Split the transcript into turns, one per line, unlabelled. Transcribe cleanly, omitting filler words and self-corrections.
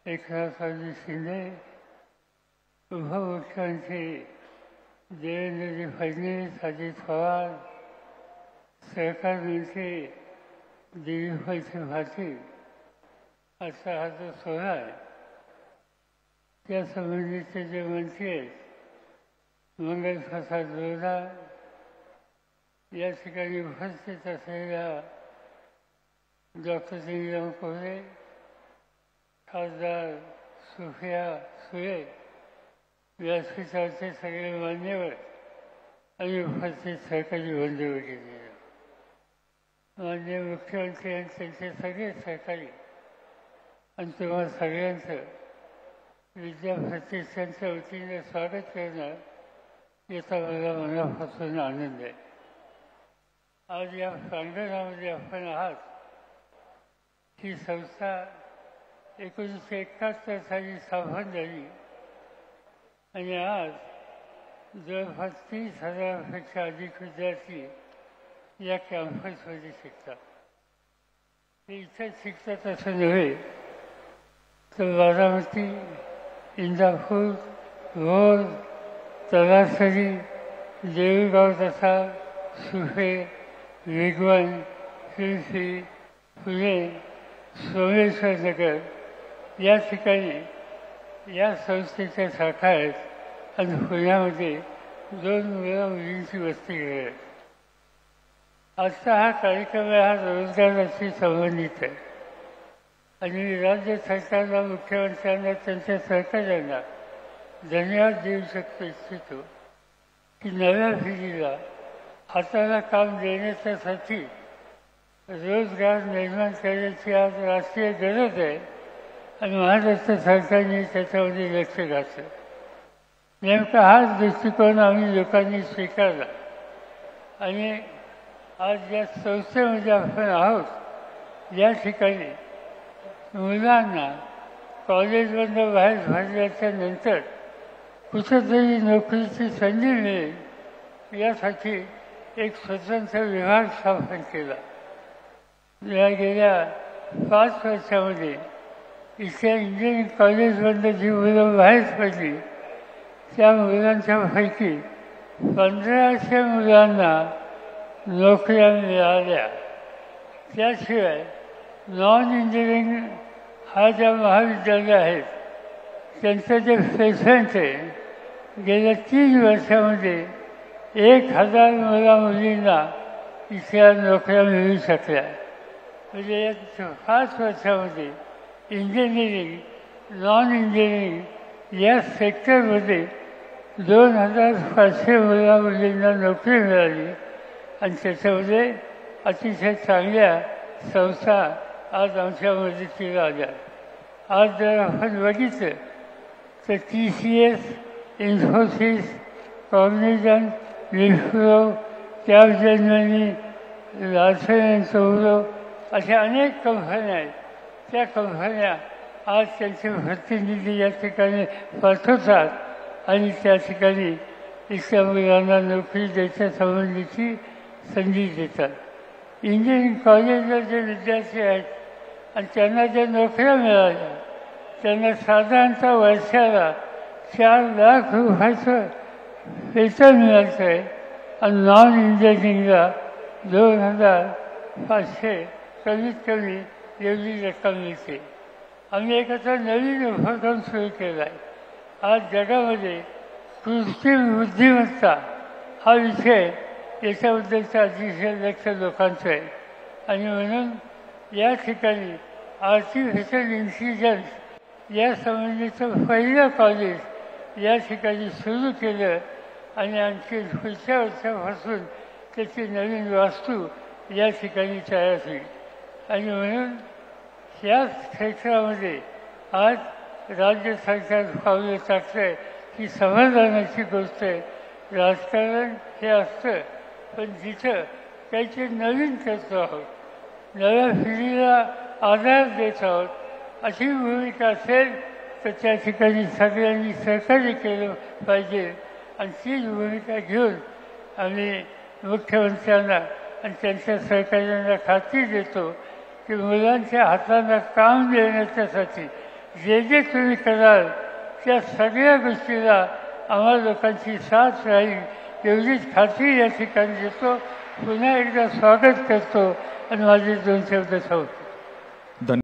एकनाथरावजी शिंदे, उपमुख्यमंत्री देवेंद्रजी फडणवीस, अजित पवार, सहकार मंत्री दिलीपभाई त्रिपाठी असा हा जो सोहळा आहे, त्या संबंधीचे जे मंत्री आहेत, मंगलप्रसाद लोढा, या ठिकाणी उपस्थित असलेल्या डॉक्टर सिंगराम कोल्हे, खासदार सुप्रिया सुळे, व्यासपीठावरचे सगळे मान्यवर आणि उपस्थित सहकारी बंधू भगिनी, माननीय मुख्यमंत्री आणि त्यांचे सगळे सहकारी आणि तुम्हा सगळ्यांचं विद्याप्रतिष्ठानच्या वतीने स्वागत करणं याचा मला मनापासून आनंद आहे. आज या प्रांगणामध्ये आपण आहात. ही संस्था 1971 साली स्थापन झाली आणि आज जवळपास 30,000पेक्षा अधिक विद्यार्थी या कॅम्पसमध्ये शिकतात. ते इथं शिकतात असं नव्हे तर बारामती, इंदापूर, भोर, तलासरी, देऊळगाव तथा सुफे, वेगवान, शिरसी, पुणे, सोमेश्वर नगर या ठिकाणी या संस्थेच्या शाखा आहेत आणि पुण्यामध्ये 2 मुलं मुलींची वस्ती आहे. आजचा हा कार्यक्रम हा रोजगाराशी संबंधित आहे आणि राज्य सरकारला, मुख्यमंत्र्यांना, त्यांच्या सहकार्यांना धन्यवाद देऊ इच्छितो की नव्या पिढीला हाताला काम देण्याच्यासाठी रोजगार निर्माण करण्याची आज राष्ट्रीय गरज आहे आणि महाराष्ट्र सरकारने त्याच्यामध्ये लक्ष घातलं. नेमका हाच दृष्टिकोन आम्ही लोकांनी स्वीकारला आणि आज या संस्थेमध्ये आपण आहोत. या ठिकाणी मुलांना कॉलेजमधून बाहेर पडल्याच्या नंतर कुठेतरी नोकरीची संधी मिळेल यासाठी एक स्वतंत्र विभाग स्थापन केला. या गेल्या 5 वर्षामध्ये इथल्या इंजिनिअरिंग कॉलेजमधून जी मुलं बाहेर पडली त्या मुलांच्यापैकी 1500 मुलांना नोकऱ्या मिळाल्या. त्याशिवाय नॉन इंजिनिअरिंग हा ज्या महाविद्यालय आहेत त्यांचं जे प्लेसमेंट आहे गेल्या 3 वर्षामध्ये 1000 मुला-मुलींना इथल्या नोकऱ्या मिळू शकल्या. म्हणजे या 5 वर्षामध्ये इंजिनिअरिंग, नॉन इंजिनिअरिंग या सेक्टरमध्ये 2500 मुला-मुलींना नोकरी मिळाली आणि त्याच्यामध्ये अतिशय चांगल्या संस्था आज आमच्या मदतीला आल्या. आज जर आपण बघितलं तर TCS, Infosys, cognisant, Wipro, Capgemini, Larsen and Toubro अशा अनेक कंपन्या आहेत. त्या कंपन्या आज त्यांचे प्रतिनिधी या ठिकाणी पाठवतात आणि त्या ठिकाणी इथल्या मुलांना नोकरी द्यायच्या संबंधीची संधी देतात. इंजिनिअरिंग कॉलेजला जे विद्यार्थी आहेत आणि त्यांना ज्या नोकऱ्या मिळाल्या त्यांना साधारणतः वर्षाला 4 लाख रुपयाचं वेतन मिळालं आहे आणि नॉन इंजिनिअरिंगला 2500 कमीत कमी एवढी रक्कम मिळते. आम्ही एखादा नवीन उपक्रम सुरू केला आहे. आज जगामध्ये कृत्रिम बुद्धिमत्ता हा विषय याच्याबद्दलचं अतिशय लक्ष लोकांचं आहे आणि म्हणून या ठिकाणी आर्टिफिशियल इंटेलिजन्स या संबंधीचं पहिलं कॉलेज या ठिकाणी सुरू केलं आणि आणखी पुढच्या वर्षापासून त्याची नवीन वास्तू या ठिकाणी तयार होईल. आणि म्हणून या क्षेत्रामध्ये आज राज्य सरकार पावलं टाकतं आहे ही समाधानाची गोष्ट आहे. राजकारण हे असतं पण जिथं काहीतरी नवीन करतो आहोत, नव्या पिढीला आधार देत आहोत अशी भूमिका असेल तर त्या ठिकाणी सगळ्यांनी सहकार्य केलं पाहिजे आणि तीच भूमिका घेऊन आम्ही मुख्यमंत्र्यांना आणि त्यांच्या सहकार्यांना खात्री देतो की मुलांच्या हाताला काम देण्याच्यासाठी जे जे तुम्ही कराल त्या सगळ्या गोष्टीला आम्हा लोकांची साथ राहील एवढीच खात्री या ठिकाणी देतो. पुन्हा एकदा स्वागत करतो आणि माझे 2 शब्द सांगतो.